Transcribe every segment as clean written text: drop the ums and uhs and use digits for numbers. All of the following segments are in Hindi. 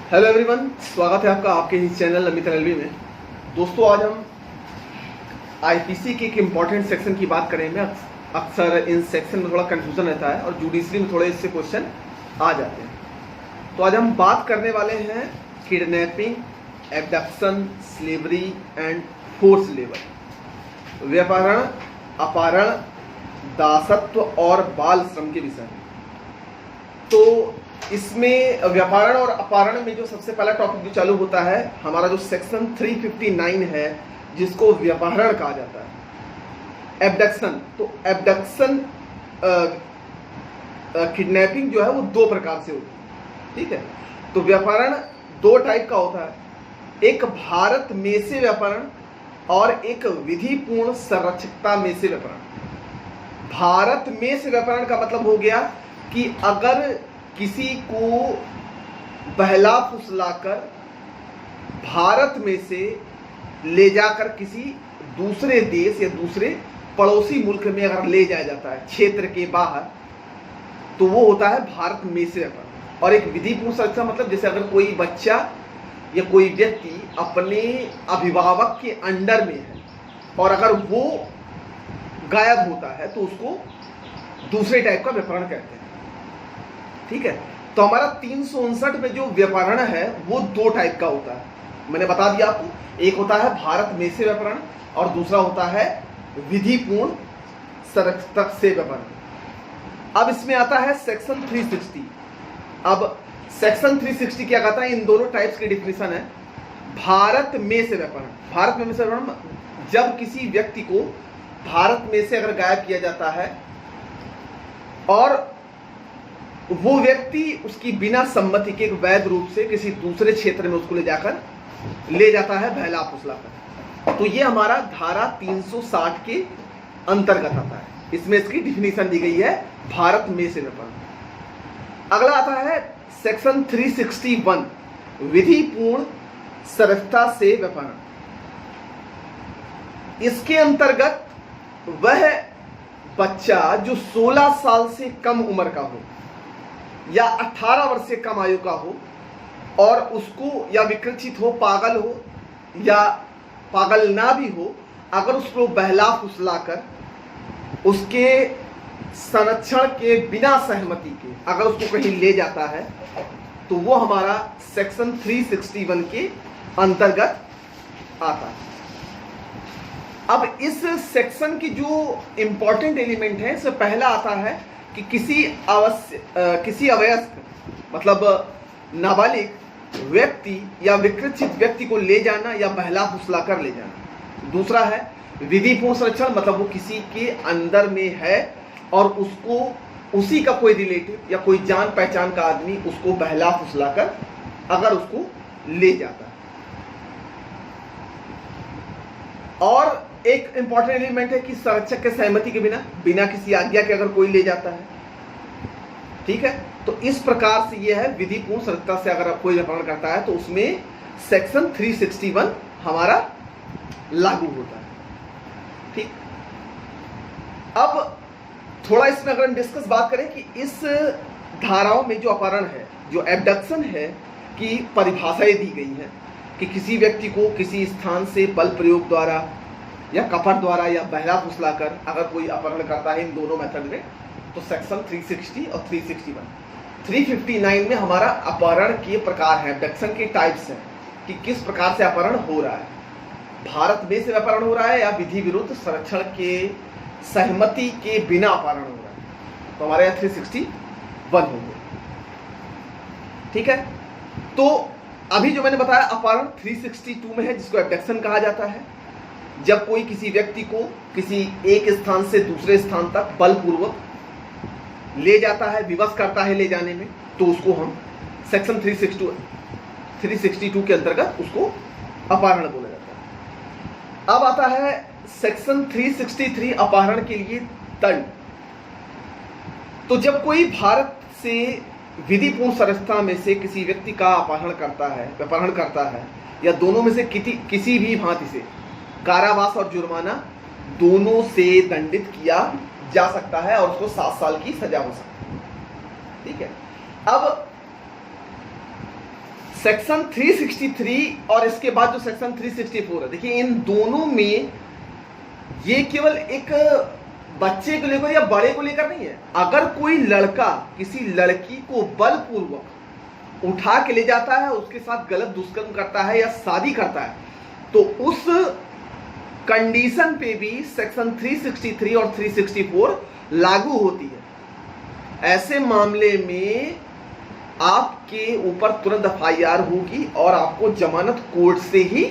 हेलो एवरीवन, स्वागत है आपका आपके इस चैनल अमित एलवी में। दोस्तों, आज हम आईपीसी के एक इम्पॉर्टेंट सेक्शन की बात करेंगे। अक्सर इन सेक्शन में थोड़ा कंफ्यूजन रहता है और जुडिशरी में थोड़े इससे क्वेश्चन आ जाते हैं। तो आज हम बात करने वाले हैं kidnapping, abduction, slavery and force labour, व्यापारण, अपहरण, दासत्व और बाल श्रम के विषय में। तो इसमें व्यापारण और अपहरण में जो सबसे पहला टॉपिक जो चालू होता है, हमारा जो सेक्शन 359 है, जिसको व्यापारण कहा जाता है। एब्डक्शन, तो एब्डक्शन किडनैपिंग जो है वो दो प्रकार से होती है, ठीक है। तो व्यापारण दो टाइप का होता है, एक भारत में से व्यापारण और एक विधिपूर्ण संरक्षकता में से व्यापारण। भारत में से व्यापारण का मतलब हो गया कि अगर किसी को बहला फुसलाकर भारत में से ले जाकर किसी दूसरे देश या दूसरे पड़ोसी मुल्क में अगर ले जाया जाता है क्षेत्र के बाहर, तो वो होता है भारत में से व्यापार। और एक विधिपूर्ण संरक्षण मतलब जैसे अगर कोई बच्चा या कोई व्यक्ति अपने अभिभावक के अंडर में है और अगर वो गायब होता है तो उसको दूसरे टाइप का व्यापारण कहते हैं, ठीक है। तो हमारा 359 में जो व्यापारण है वो दो टाइप का होता है, मैंने बता दिया आपको। एक होता है भारत में से व्यापारण और दूसरा होता है विधिपूर्ण संरक्षक से व्यापारण। अब इसमें आता है सेक्शन 360। अब सेक्शन 360 क्या कहता है? इन दोनों टाइप्स की डिफिनेशन है। भारत में से व्यापारण, भारत में से व्यापारण जब किसी व्यक्ति को भारत में से अगर गायब किया जाता है और वो व्यक्ति उसकी बिना सम्मति के एक वैध रूप से किसी दूसरे क्षेत्र में उसको ले जाता है बहला फुसलाकर, तो ये हमारा धारा 360 के अंतर्गत आता है। इसमें इसकी डिफिनीशन दी गई है भारत में से व्यापारण। अगला आता है सेक्शन 361, विधिपूर्ण संरक्षकता से व्यापारण। इसके अंतर्गत वह बच्चा जो 16 साल से कम उम्र का हो या 18 वर्ष से कम आयु का हो और उसको या विकृत हो, पागल हो या पागल ना भी हो, अगर उसको बहला फुसलाकर उसके संरक्षण के बिना सहमति के अगर उसको कहीं ले जाता है तो वो हमारा सेक्शन 361 के अंतर्गत आता है। अब इस सेक्शन की जो इंपॉर्टेंट एलिमेंट है, इसमें पहला आता है कि किसी अवयस्क मतलब नाबालिग व्यक्ति या विकृत व्यक्ति को ले जाना या बहला फुसला कर ले जाना। दूसरा है विधिपूर्ण संरक्षण, मतलब वो किसी के अंदर में है और उसको उसी का कोई रिलेटिव या कोई जान पहचान का आदमी उसको बहला फुसला कर अगर उसको ले जाता है। और एक इंपॉर्टेंट एलिमेंट है कि संरक्षक के सहमति के बिना किसी आज्ञा के अगर कोई ले जाता है, ठीक है। तो इस प्रकार से यह है विधिपूर्ण संरक्षकता से अगर कोई व्यापारण करता है तो उसमें सेक्शन 361 हमारा लागू होता है, ठीक। अब थोड़ा इसमें अगर हम डिस्कस बात करें कि इस धाराओं में जो अपहरण है, जो एब्डक्शन है, की परिभाषाएं दी गई हैं कि किसी व्यक्ति को किसी स्थान से बल प्रयोग द्वारा या कपट द्वारा या बहला फुसलाकर अगर कोई अपहरण करता है, इन दोनों मेथड में, तो सेक्शन 360 और 361। 359 में हमारा अपहरण के प्रकार है, एब्डक्शन के टाइप्स हैं कि किस प्रकार से अपहरण हो रहा है। भारत में से अपहरण हो रहा है या विधि विरुद्ध संरक्षण के सहमति के बिना अपहरण हो रहा है, तो हमारे यहाँ 361 हो गया, ठीक है। तो अभी जो मैंने बताया अपहरण 362 में है, जिसको एब्डक्शन कहा जाता है। जब कोई किसी व्यक्ति को किसी एक स्थान से दूसरे स्थान तक बलपूर्वक ले जाता है, विवश करता है ले जाने में, तो उसको हम सेक्शन 362 के अंतर्गत उसको अपहरण बोला जाता है। अब आता है सेक्शन 363, अपहरण के लिए दंड। तो जब कोई भारत से विधिपूर्ण संरक्षकता में से किसी व्यक्ति का अपहरण करता है या दोनों में से किसी भी भांति से कारावास और जुर्माना दोनों से दंडित किया जा सकता है और उसको 7 साल की सजा हो सकती है, ठीक है। अब सेक्शन 363 और इसके बाद जो सेक्शन 364 है, देखिए इन दोनों में ये केवल एक बच्चे को लेकर या बड़े को लेकर नहीं है। अगर कोई लड़का किसी लड़की को बलपूर्वक उठा के ले जाता है, उसके साथ गलत दुष्कर्म करता है या शादी करता है, तो उस कंडीशन पे भी सेक्शन 363 और 364 लागू होती है। ऐसे मामले में आपके ऊपर तुरंत FIR होगी और आपको जमानत कोर्ट से ही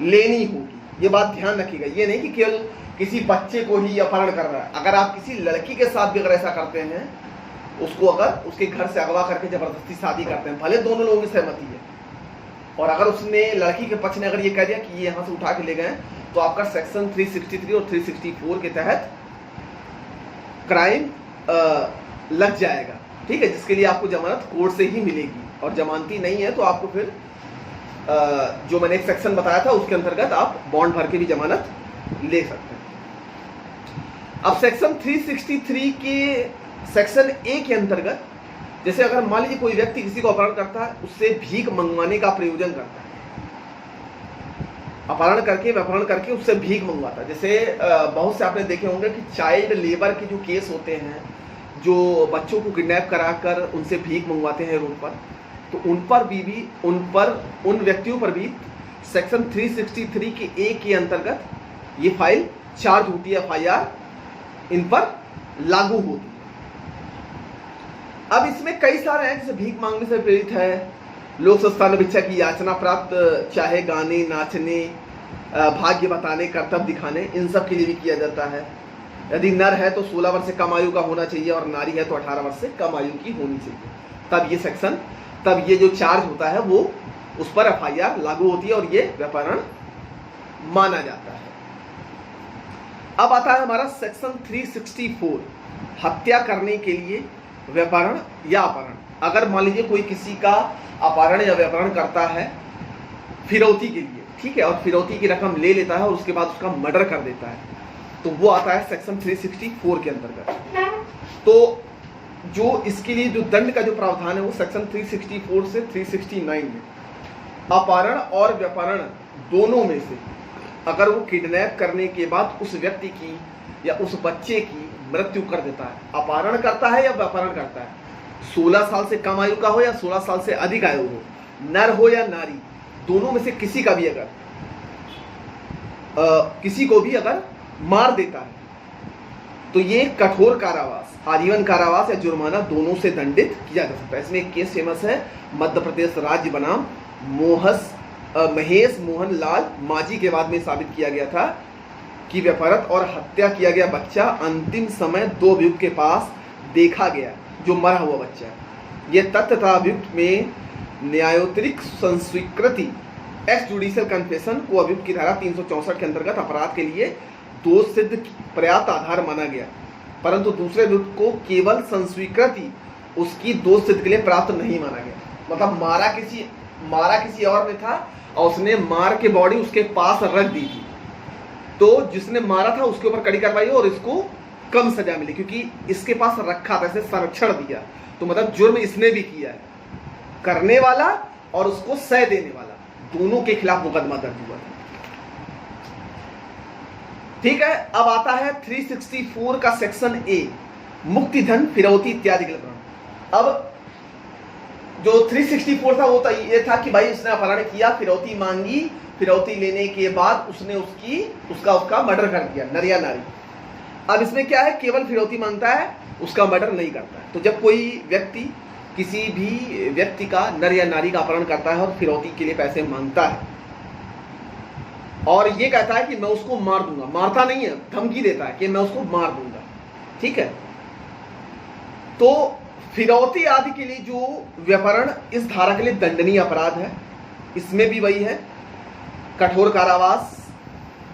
लेनी होगी। ये बात ध्यान रखिएगा, ये नहीं कि केवल किसी बच्चे को ही अपहरण कर रहा है। अगर आप किसी लड़की के साथ भी अगर ऐसा करते हैं, उसको अगर उसके घर से अगवा करके जबरदस्ती शादी करते हैं, भले दोनों लोगों की सहमति है, और अगर उसने लड़की के पक्ष ने अगर ये कह दिया कि ये यहाँ से उठा के ले गए, तो आपका सेक्शन 363 और 364 के तहत क्राइम लग जाएगा। ठीक है, जिसके लिए आपको जमानत कोर्ट से ही मिलेगी, और जमानती नहीं है तो आपको फिर जो मैंने एक सेक्शन बताया था उसके अंतर्गत आप बॉन्ड भर के भी जमानत ले सकते हैं। अब सेक्शन 363 के सेक्शन ए के अंतर्गत, जैसे अगर मान लीजिए कोई व्यक्ति किसी को अपहरण करता है, उससे भीख मंगवाने का प्रयोजन करता है, अपहरण करके व्यपहरण करके उससे भीख मंगवाता है। जैसे बहुत से आपने देखे होंगे कि चाइल्ड लेबर के जो केस होते हैं, जो बच्चों को किडनैप कराकर उनसे भीख मंगवाते हैं रोड पर, तो उन व्यक्तियों पर भी सेक्शन 363 के ए के अंतर्गत ये फाइल चार्ज होती है, FIR इन पर लागू होती है। अब इसमें कई सारे हैं, जैसे भीख मांगने से प्रेरित है, लोक संस्थान भिक्षा की याचना प्राप्त, चाहे गाने, नाचने, भाग्य बताने, कर्तव्य दिखाने, इन सब के लिए भी किया जाता है। यदि नर है तो 16 वर्ष से कम आयु का होना चाहिए, और नारी है तो 18 वर्ष से कम आयु की होनी चाहिए। तब ये जो चार्ज होता है वो उस पर FIR लागू होती है और ये व्यापरण माना जाता है। अब आता है हमारा सेक्शन 364, हत्या करने के लिए व्यापरण या अपहरण। अगर मान लीजिए कोई किसी का अपहरण या व्यापरण करता है फिरौती के लिए, ठीक है, और फिरौती की रकम ले लेता है और उसके बाद उसका मर्डर कर देता है, तो वो आता है सेक्शन 364 के अंतर्गत। तो जो इसके लिए जो दंड का जो प्रावधान है वो सेक्शन 364 से 369 में, अपहरण और व्यापरण दोनों में से अगर वो किडनैप करने के बाद उस व्यक्ति की या उस बच्चे की मृत्यु कर देता है, अपहरण करता है या व्यापरण करता है, 16 साल से कम आयु का हो या 16 साल से अधिक आयु हो, नर हो या नारी, दोनों में से किसी का भी अगर किसी को भी अगर मार देता है, तो ये कठोर कारावास, आजीवन कारावास या जुर्माना दोनों से दंडित किया जा सकता है। इसमें एक केस फेमस है, मध्य प्रदेश राज्य बनाम महेश मोहन लाल माझी के बाद में साबित किया गया था कि व्यापारत और हत्या किया गया बच्चा अंतिम समय 2 अभियुक्त के पास देखा गया, जो मरा हुआ बच्चा। यह तथ्य था अभियुक्त में न्यायोत्तरिक संस्वीकृति, एक्स जुडिशियल कन्फेशन को अभियुक्त की धारा 364 के अंतर्गत अपराध के लिए दोष सिद्ध पर्याप्त आधार माना गया, परंतु दूसरे अभियुक्त को केवल संस्वीकृति उसकी दोष सिद्ध के लिए प्राप्त नहीं माना गया। मतलब मारा किसी और ने था और उसने मार के बॉडी उसके पास रख दी थी, तो जिसने मारा था उसके ऊपर कड़ी कार्रवाई और इसको कम सजा मिली, क्योंकि इसके पास रखा था, इसे संरक्षण दिया, तो मतलब जुर्म इसने भी किया है, करने वाला और उसको सह देने वाला दोनों के खिलाफ मुकदमा दर्ज हुआ था। ठीक है, अब आता है 364 का सेक्शन ए, मुक्ति धन, फिरौती इत्यादि के प्रकरण। अब जो 364 था वो ये था कि भाई उसने अपहरण किया, फिरौती मांगी, फिरौती लेने के बाद उसने उसका मर्डर कर दिया, नर या नारी। अब इसमें क्या है, केवल फिरौती मांगता है, उसका मर्डर नहीं करता है। तो जब कोई व्यक्ति किसी भी व्यक्ति का, नर या नारी का अपहरण करता है और फिरौती के लिए पैसे मांगता है और ये कहता है कि मैं उसको मार दूंगा, मारता नहीं है, धमकी देता है कि मैं उसको मार दूंगा, ठीक है, तो फिरौती आदि के लिए जो व्यापरण इस धारा के लिए दंडनीय अपराध है। इसमें भी वही है, कठोर कारावास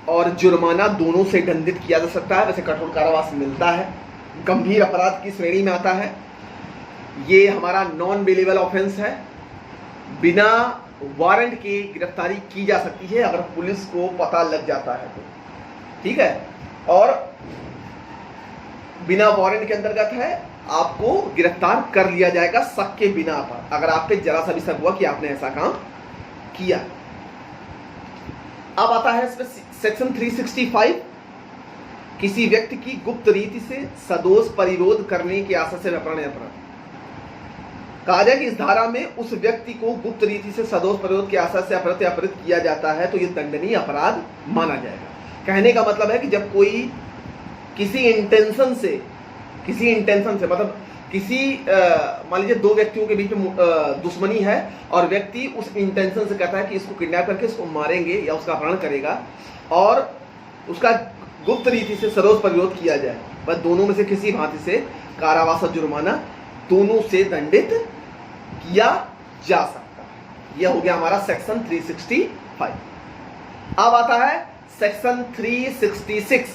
और जुर्माना दोनों से दंडित किया जा सकता है। वैसे कठोर कारावास मिलता है, गंभीर अपराध की श्रेणी में आता है। ये हमारा नॉन बेलेबल ऑफेंस है, बिना वारंट के गिरफ्तारी की जा सकती है अगर पुलिस को पता लग जाता है तो, ठीक है, और बिना वारंट के अंतर्गत है आपको गिरफ्तार कर लिया जाएगा शक के बिना पर, अगर आप पे जरा सा भी शक हुआ कि आपने ऐसा काम किया। अब आता है इसमें सेक्शन 365, किसी व्यक्ति की गुप्त रीति से सदोष परिरोध करने की आशा से व्यापारण या अपराध। कहा जाए कि इस धारा में उस व्यक्ति को गुप्त रीति से सदोष परिरोध की आशा से अपराध या अपराध किया जाता है तो यह दंडनीय अपराध माना जाएगा। कहने का मतलब है कि जब कोई किसी इंटेंशन से मतलब किसी मान लीजिए दो व्यक्तियों के बीच में दुश्मनी है और व्यक्ति उस इंटेंशन से कहता है कि इसको किडनैप करके इसको मारेंगे या उसका अपहरण करेगा और उसका गुप्त रीति से सदोष परिरोध किया जाए, बस दोनों में से किसी भांति से कारावास और जुर्माना दोनों से दंडित किया जा सकता है। यह हो गया हमारा सेक्शन 365। अब आता है सेक्शन 366,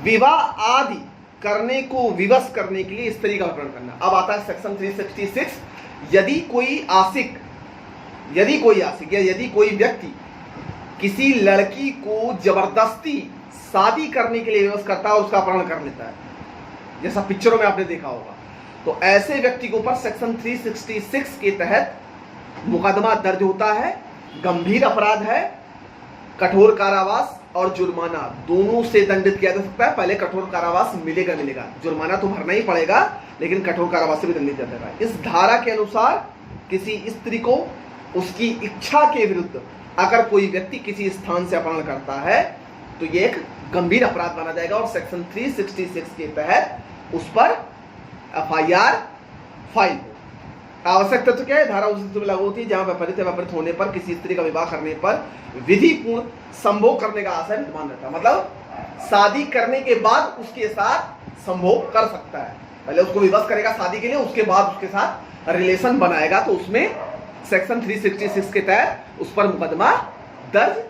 विवाह आदि करने को विवश करने के लिए स्त्री का अपहरण करना। अब आता है सेक्शन 366, यदि कोई आशिक या यदि कोई व्यक्ति किसी लड़की को जबरदस्ती शादी करने के लिए विवश करता है और उसका अपहरण कर लेता है, जैसा पिक्चरों में आपने देखा होगा, तो ऐसे व्यक्ति के ऊपर सेक्शन 366 के तहत मुकदमा दर्ज होता है। गंभीर अपराध है, कठोर कारावास और जुर्माना दोनों से दंडित किया जा सकता है। पहले कठोर कारावास मिलेगा, जुर्माना तो भरना ही पड़ेगा, लेकिन कठोर कारावास से भी दंडित किया जाएगा। इस धारा के अनुसार किसी स्त्री को उसकी इच्छा के विरुद्ध अगर कोई व्यक्ति किसी स्थान से अपहरण करता है तो यह एक गंभीर अपराध माना जाएगा और सेक्शन 366 के तहत उस पर FIR फाइल हो। आवश्यक तत्व क्या है? धारा उस स्थिति में लागू होती है जहां व्यापारित होने पर किसी स्त्री का विवाह करने पर विधिपूर्ण संभोग करने का आशय विद्यमान रहता है। मतलब शादी करने के बाद उसके साथ संभोग कर सकता है। पहले उसको विवश करेगा शादी के लिए, उसके बाद उसके साथ रिलेशन बनाएगा, तो उसमें सेक्शन 366 के तहत उस पर मुकदमा दर्ज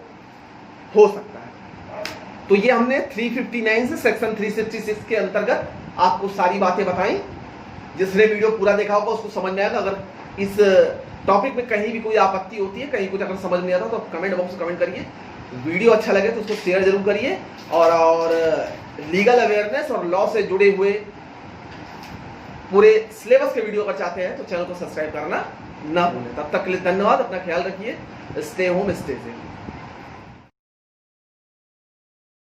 हो सकता है। तो ये हमने 359 से सेक्शन 366 के अंतर्गत आपको सारी बातें बताई। जिसने वीडियो पूरा देखा होगा उसको समझ में आएगा। अगर इस टॉपिक में कहीं भी कोई आपत्ति होती है, कहीं कुछ अगर समझ नहीं आता तो कमेंट बॉक्स में कमेंट करिए। वीडियो अच्छा लगे तो उसको शेयर जरूर करिए और लीगल अवेयरनेस और लॉ से जुड़े हुए पूरे सिलेबस के वीडियो अगर चाहते हैं तो चैनल को सब्सक्राइब करना ना भूलें। तब तक के लिए धन्यवाद, अपना ख्याल रखिए, स्टे होम स्टे सेफ।